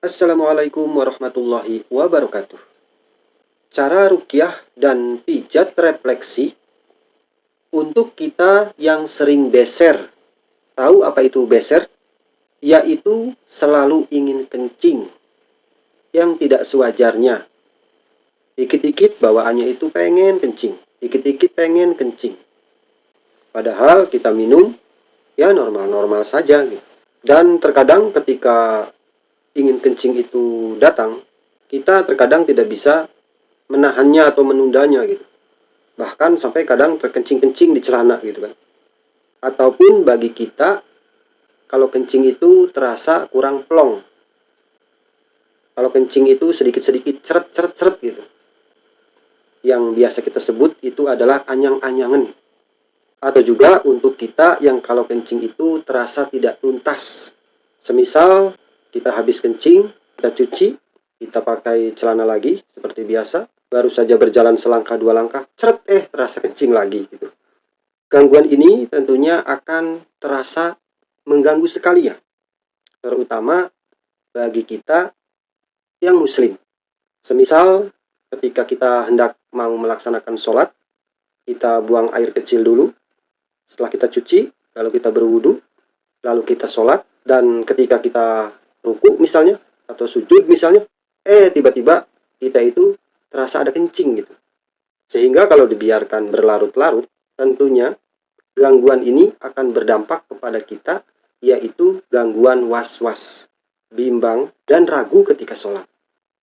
Assalamualaikum warahmatullahi wabarakatuh. Cara ruqyah dan pijat refleksi untuk kita yang sering beser. Tahu apa itu beser? Yaitu selalu ingin kencing yang tidak sewajarnya. Dikit-dikit bawaannya itu pengen kencing, dikit-dikit pengen kencing. Padahal kita minum ya normal-normal saja gitu. Dan terkadang ketika ingin kencing itu datang, kita terkadang tidak bisa menahannya atau menundanya gitu. Bahkan sampai kadang terkencing-kencing di celana gitu kan. Ataupun bagi kita, kalau kencing itu terasa kurang plong. Kalau kencing itu sedikit-sedikit ceret-ceret-ceret gitu. Yang biasa kita sebut itu adalah anyang-anyangan. Atau juga untuk kita yang kalau kencing itu terasa tidak tuntas. Semisal kita habis kencing, kita cuci, kita pakai celana lagi seperti biasa. Baru saja berjalan selangkah dua langkah, ceret terasa kencing lagi gitu. Gangguan ini tentunya akan terasa mengganggu sekali ya, terutama bagi kita yang muslim. Semisal ketika kita hendak mau melaksanakan sholat, kita buang air kecil dulu, setelah kita cuci, lalu kita berwudu, lalu kita sholat, dan ketika kita ruku misalnya, atau sujud misalnya, tiba-tiba kita itu terasa ada kencing gitu. Sehingga kalau dibiarkan berlarut-larut, tentunya gangguan ini akan berdampak kepada kita, yaitu gangguan was-was, bimbang, dan ragu ketika sholat.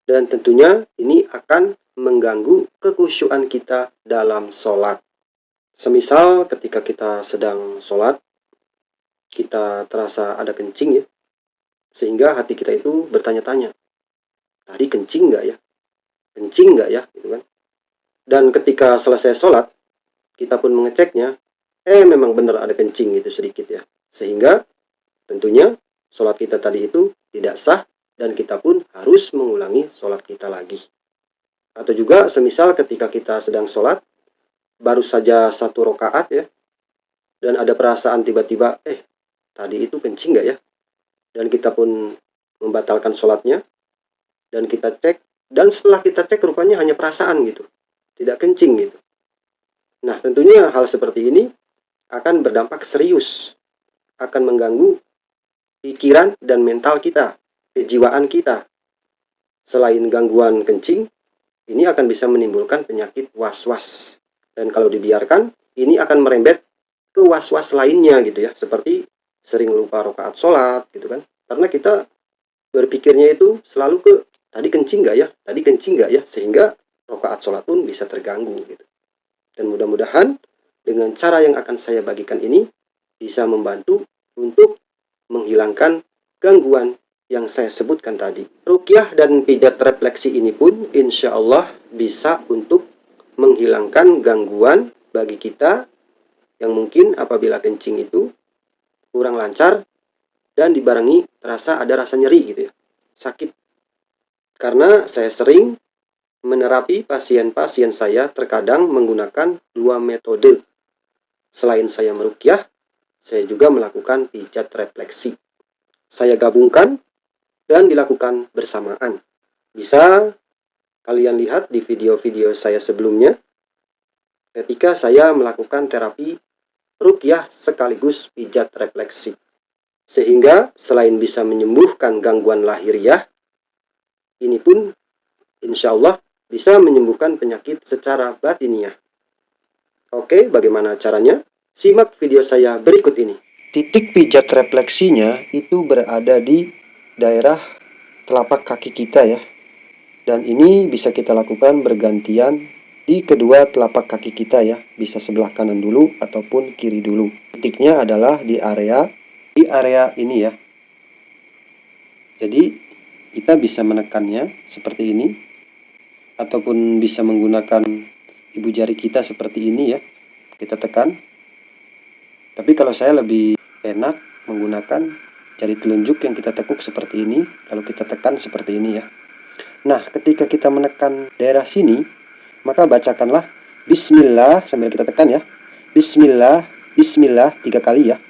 Dan tentunya ini akan mengganggu kekhusyuan kita dalam sholat. Semisal ketika kita sedang sholat, kita terasa ada kencing ya, sehingga hati kita itu bertanya-tanya, tadi kencing nggak ya? Kencing nggak ya? Gitu kan. Dan ketika selesai sholat, kita pun mengeceknya, memang benar ada kencing itu sedikit ya. Sehingga tentunya sholat kita tadi itu tidak sah dan kita pun harus mengulangi sholat kita lagi. Atau juga semisal ketika kita sedang sholat, baru saja 1 rakaat ya, dan ada perasaan tiba-tiba, tadi itu kencing nggak ya? Dan kita pun membatalkan sholatnya, dan kita cek, dan setelah kita cek rupanya hanya perasaan gitu, tidak kencing gitu. Nah tentunya hal seperti ini akan berdampak serius, akan mengganggu pikiran dan mental kita, kejiwaan kita. Selain gangguan kencing, ini akan bisa menimbulkan penyakit was-was. Dan kalau dibiarkan, ini akan merembet ke was-was lainnya gitu ya, seperti sering lupa rakaat sholat gitu kan. Karena kita berpikirnya itu selalu ke, tadi kencing nggak ya, tadi kencing nggak ya, sehingga rakaat sholat pun bisa terganggu gitu. Dan mudah-mudahan dengan cara yang akan saya bagikan ini bisa membantu untuk menghilangkan gangguan yang saya sebutkan tadi. Ruqyah dan pijat refleksi ini pun insya Allah bisa untuk menghilangkan gangguan bagi kita yang mungkin apabila kencing itu kurang lancar dan dibarengi terasa ada rasa nyeri gitu ya, sakit. Karena saya sering menerapi pasien-pasien saya terkadang menggunakan 2 metode. Selain saya meruqyah, saya juga melakukan pijat refleksi. Saya gabungkan dan dilakukan bersamaan. Bisa kalian lihat di video-video saya sebelumnya, ketika saya melakukan terapi ruqyah sekaligus pijat refleksi. Sehingga selain bisa menyembuhkan gangguan lahiriah, ini pun insya Allah bisa menyembuhkan penyakit secara batiniah. Oke, bagaimana caranya? Simak video saya berikut ini. Titik pijat refleksinya itu berada di daerah telapak kaki kita ya. Dan ini bisa kita lakukan bergantian di kedua telapak kaki kita ya. Bisa sebelah kanan dulu ataupun kiri dulu. Titiknya adalah di area ini ya. Jadi kita bisa menekannya seperti ini, ataupun bisa menggunakan ibu jari kita seperti ini ya, kita tekan. Tapi kalau saya lebih enak menggunakan jari telunjuk yang kita tekuk seperti ini, lalu kita tekan seperti ini ya. Nah ketika kita menekan daerah sini, maka bacakanlah Bismillah sambil kita tekan ya. Bismillah, Bismillah 3 kali ya.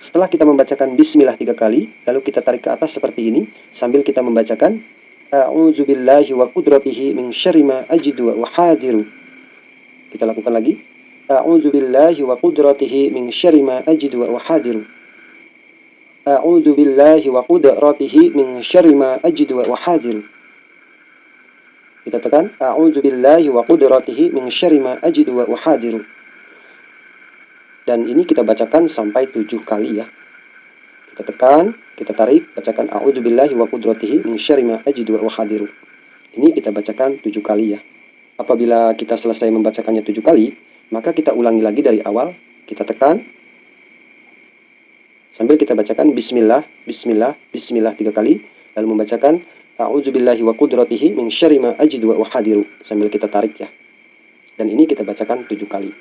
Setelah kita membacakan bismillah 3 kali, lalu kita tarik ke atas seperti ini, sambil kita membacakan a'udzubillahi wa qudratihi min syarri ma ajidu wa uhadiru. Kita lakukan lagi. A'udzubillahi wa qudratihi min syarri ma ajidu wa uhadiru. A'udzubillahi wa qudratihi min syarri ma ajidu wa uhadiru. Kita tekan a'udzubillahi wa qudratihi min syarri ma ajidu wa uhadiru. Dan ini kita bacakan sampai 7 kali ya. Kita tekan, kita tarik, bacakan a'udzubillahi wa qudratihi min syarri ma ajidu wa uhadiru. Ini kita bacakan 7 kali ya. Apabila kita selesai membacakannya 7 kali, maka kita ulangi lagi dari awal. Kita tekan, sambil kita bacakan bismillah, bismillah, bismillah 3 kali, lalu membacakan a'udzubillahi wa qudratihi min syarri ma ajidu wa uhadiru, sambil kita tarik ya. Dan ini kita bacakan 7 kali.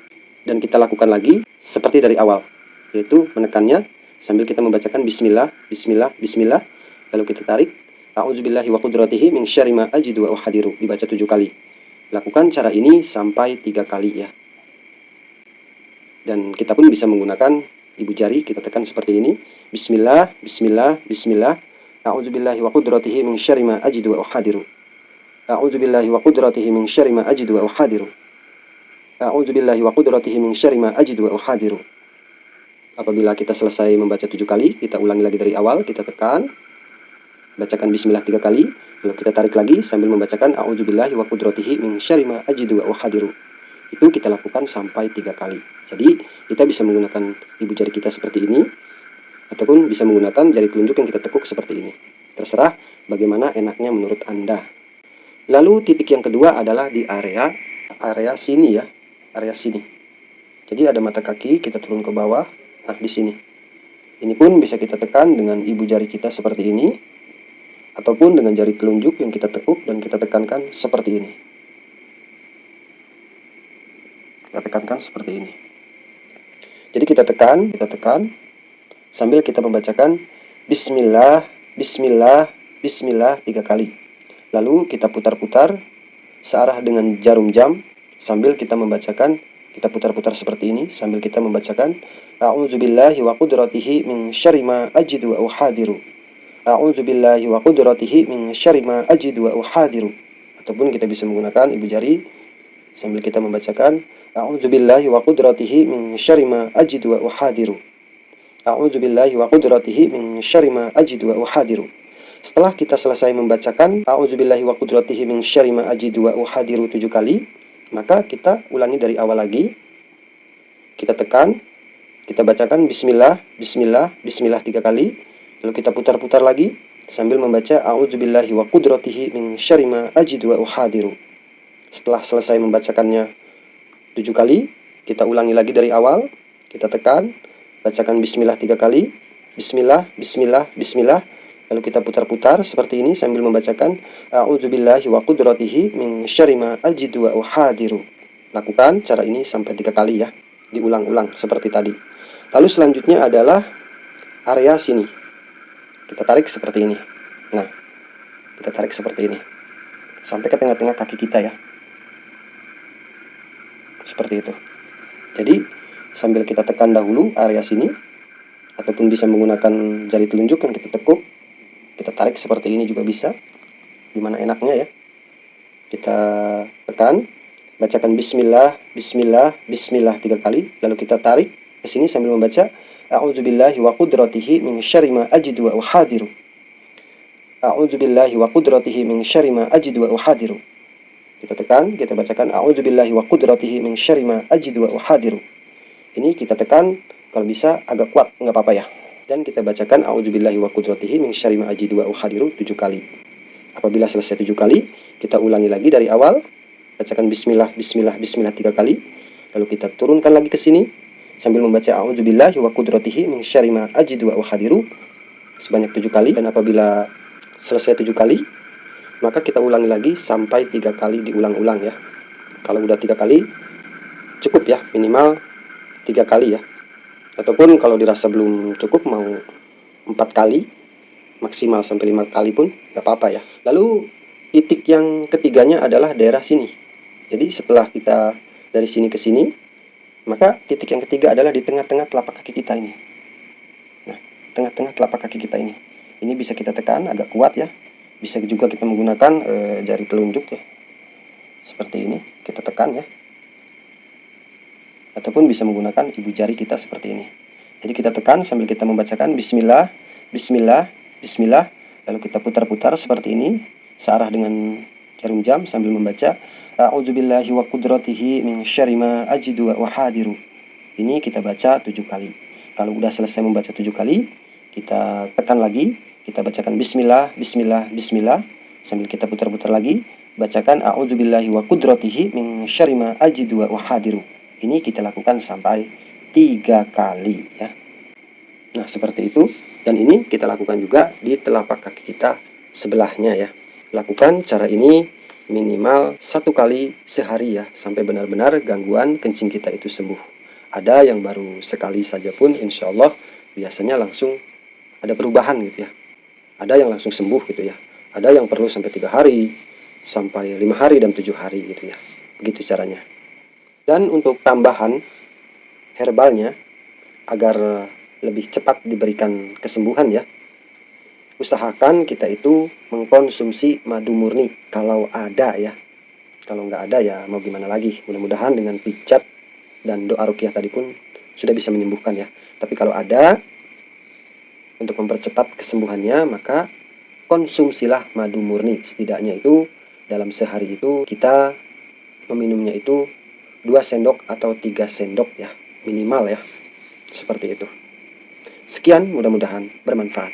Dan kita lakukan lagi seperti dari awal, yaitu menekannya sambil kita membacakan bismillah, bismillah, bismillah, lalu kita tarik a'udzubillahi wa qudratihi min syarri ma ajidu wa uhadiru, dibaca 7 kali. Lakukan cara ini sampai 3 kali ya. Dan kita pun bisa menggunakan ibu jari, kita tekan seperti ini. Bismillah, bismillah, bismillah. A'udzubillahi wa qudratihi min syarri ma ajidu wa uhadiru. A'udzubillahi wa qudratihi min syarri ma ajidu wa uhadiru. A'udzubillahi wa qudratihi min syarri ma ajidu wa uhadiru. Apabila kita selesai membaca 7 kali, kita ulangi lagi dari awal, kita tekan, bacakan bismillah 3 kali, lalu kita tarik lagi sambil membacakan a'udzubillahi wa qudratihi min syarri ma ajidu wa uhadiru. Itu kita lakukan sampai 3 kali. Jadi kita bisa menggunakan ibu jari kita seperti ini, ataupun bisa menggunakan jari telunjuk yang kita tekuk seperti ini. Terserah bagaimana enaknya menurut Anda. Lalu titik yang kedua adalah di area sini ya, area sini. Jadi ada mata kaki, kita turun ke bawah. Nah, di sini. Ini pun bisa kita tekan dengan ibu jari kita seperti ini, ataupun dengan jari telunjuk yang kita tekuk dan kita tekankan seperti ini. Kita tekankan seperti ini. Jadi kita tekan, sambil kita membacakan bismillah, bismillah, bismillah 3 kali. Lalu kita putar-putar searah dengan jarum jam, sambil kita membacakan, kita putar-putar seperti ini, sambil kita membacakan a'udzubillahi wa qudratihi min syarri ma ajidu wa uhadiru. A'udzubillahi wa qudratihi min syarri ma ajidu wa uhadiru. Ataupun kita bisa menggunakan ibu jari sambil kita membacakan a'udzubillahi wa qudratihi min syarri ma ajidu wa uhadiru. A'udzubillahi wa qudratihi min syarri ma ajidu wa uhadiru. Setelah kita selesai membacakan a'udzubillahi wa qudratihi min syarri ma ajidu wa uhadiru 7 kali, maka kita ulangi dari awal lagi. Kita tekan, kita bacakan bismillah, bismillah, bismillah 3 kali, lalu kita putar-putar lagi sambil membaca a'udzubillahi wa qudratihi min syarri ma ajidu wa uhadiru. Setelah selesai membacakannya 7 kali, kita ulangi lagi dari awal, kita tekan, bacakan bismillah 3 kali, bismillah, bismillah, bismillah, lalu kita putar-putar seperti ini sambil membacakan a'udzubillahi wa qudratihi min syarri ma ajidu wa uhadiru. Lakukan cara ini sampai 3 kali ya, diulang-ulang seperti tadi. Lalu selanjutnya adalah area sini. Kita tarik seperti ini. Nah, kita tarik seperti ini sampai ke tengah-tengah kaki kita ya. Seperti itu. Jadi sambil kita tekan dahulu area sini, ataupun bisa menggunakan jari telunjuk yang kita tekuk, kita tarik seperti ini juga bisa, gimana enaknya ya. Kita tekan, bacakan bismillah, bismillah, bismillah 3 kali, lalu kita tarik ke sini sambil membaca a'udzubillahi wa qudratihi min syarri ma ajidu wa uhadiru. A'udzubillahi wa qudratihi min syarri ma ajidu wa uhadiru. Kita tekan, kita bacakan a'udzubillahi wa qudratihi min syarri ma ajidu wa uhadiru. Ini kita tekan, kalau bisa agak kuat, nggak apa-apa ya. Dan kita bacakan a'udzubillahi wa qudratihi min syarri ma ajidu wa uhadiru 7 kali. Apabila selesai 7 kali, kita ulangi lagi dari awal, bacakan bismillah, bismillah, bismillah 3 kali. Lalu kita turunkan lagi ke sini sambil membaca a'udzubillahi wa qudratihi min syarri ma ajidu wa uhadiru sebanyak 7 kali. Dan apabila selesai 7 kali, maka kita ulangi lagi sampai 3 kali diulang-ulang ya. Kalau udah 3 kali cukup ya, minimal 3 kali ya. Ataupun kalau dirasa belum cukup mau 4 kali, maksimal sampai 5 kali pun gak apa-apa ya. Lalu titik yang ketiganya adalah daerah sini. Jadi setelah kita dari sini ke sini, maka titik yang ketiga adalah di tengah-tengah telapak kaki kita ini. tengah-tengah telapak kaki kita ini. Ini bisa kita tekan agak kuat ya. Bisa juga kita menggunakan jari telunjuk ya. Seperti ini, kita tekan ya. Ataupun bisa menggunakan ibu jari kita seperti ini. Jadi kita tekan sambil kita membacakan bismillah, bismillah, bismillah. Lalu kita putar-putar seperti ini, searah dengan jarum jam sambil membaca a'udzubillahi wa qudratihi min syarri ma ajidu wa hadiru. Ini kita baca 7 kali. Kalau udah selesai membaca 7 kali, kita tekan lagi, kita bacakan bismillah, bismillah, bismillah. Sambil kita putar-putar lagi, bacakan a'udzubillahi wa qudratihi min syarri ma ajidu wa hadiru. Ini kita lakukan sampai 3 kali ya. Nah, seperti itu. Dan ini kita lakukan juga di telapak kaki kita sebelahnya ya. Lakukan cara ini minimal 1 kali sehari ya, sampai benar-benar gangguan kencing kita itu sembuh. Ada yang baru sekali saja pun insya Allah biasanya langsung ada perubahan gitu ya. Ada yang langsung sembuh gitu ya. Ada yang perlu sampai 3 hari, sampai 5 hari dan 7 hari gitu ya. Begitu caranya. Dan untuk tambahan herbalnya, agar lebih cepat diberikan kesembuhan ya, usahakan kita itu mengkonsumsi madu murni kalau ada ya. Kalau nggak ada ya mau gimana lagi. Mudah-mudahan dengan pijat dan doa ruqyah tadi pun sudah bisa menyembuhkan ya. Tapi kalau ada, untuk mempercepat kesembuhannya, maka konsumsilah madu murni. Setidaknya itu dalam sehari itu kita meminumnya itu 2 sendok atau 3 sendok ya, minimal ya. Seperti itu. Sekian, mudah-mudahan bermanfaat.